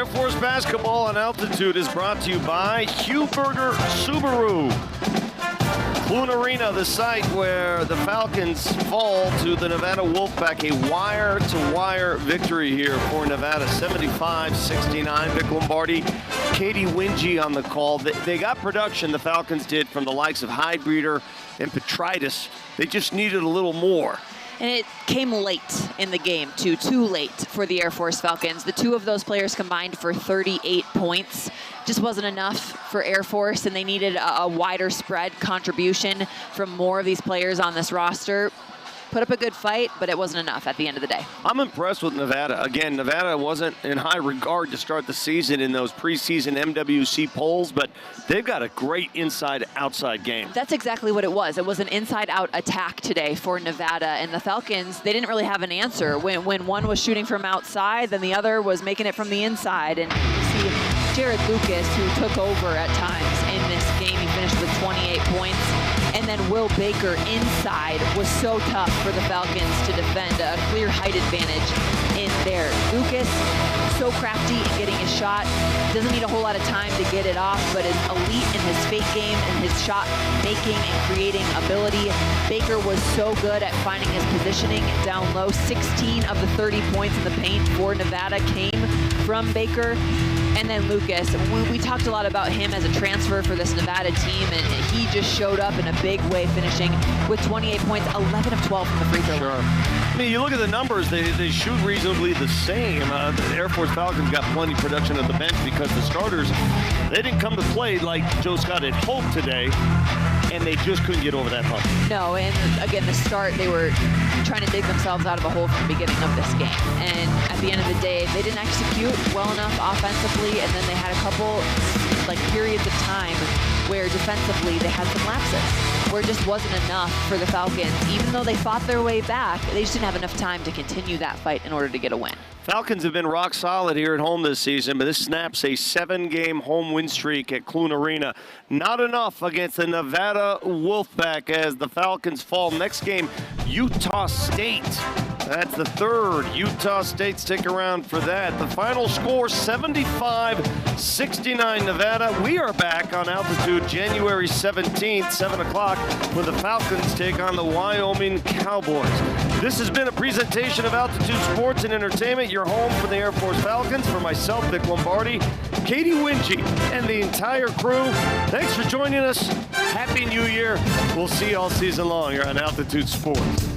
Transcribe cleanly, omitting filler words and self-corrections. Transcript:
Air Force basketball on Altitude is brought to you by Huberger Subaru. Clune Arena, the site where the Falcons fall to the Nevada Wolfpack. A wire-to-wire victory here for Nevada, 75-69. Vic Lombardi, Katie Wingy on the call. They got production, the Falcons did, from the likes of Hybreeder and Petritus. They just needed a little more. And it came late in the game, too late for the Air Force Falcons. The two of those players combined for 38 points. Just wasn't enough for Air Force, and they needed a wider spread contribution from more of these players on this roster. Put up a good fight, but it wasn't enough at the end of the day. I'm impressed with Nevada. Again, Nevada wasn't in high regard to start the season in those preseason MWC polls, but they've got a great inside-outside game. That's exactly what it was. It was an inside-out attack today for Nevada, and the Falcons, they didn't really have an answer. When one was shooting from outside, then the other was making it from the inside. And you see Jared Lucas, who took over at times in this game. He finished with 28 points. And then Will Baker inside was so tough for the Falcons to defend, a clear height advantage in there. Lucas, so crafty in getting his shot, doesn't need a whole lot of time to get it off, but is elite in his fake game and his shot making and creating ability. Baker was so good at finding his positioning down low. 16 of the 30 points in the paint for Nevada came from Baker. And then Lucas, we talked a lot about him as a transfer for this Nevada team, and he just showed up in a big way, finishing with 28 points, 11 of 12 from the free throw line. I mean, you look at the numbers, they shoot reasonably the same. The Air Force Falcons got plenty of production at the bench because the starters, they didn't come to play like Joe Scott had hoped today, and they just couldn't get over that hump. No, and again, the start, they were trying to dig themselves out of a hole from the beginning of this game. And at the end of the day, they didn't execute well enough offensively, and then they had a couple periods of time where defensively they had some lapses, where it just wasn't enough for the Falcons. Even though they fought their way back, they just didn't have enough time to continue that fight in order to get a win. Falcons have been rock solid here at home this season, but this snaps a 7-game home win streak at Clune Arena. Not enough against the Nevada Wolfpack as the Falcons fall. Next game, Utah State. That's the third. Utah State, stick around for that. The final score, 75-69 Nevada. We are back on Altitude January 17th, 7 o'clock, when the Falcons take on the Wyoming Cowboys. This has been a presentation of Altitude Sports and Entertainment, your home for the Air Force Falcons. For myself, Vic Lombardi, Katie Wingy, and the entire crew, thanks for joining us. Happy New Year. We'll see you all season long here on Altitude Sports.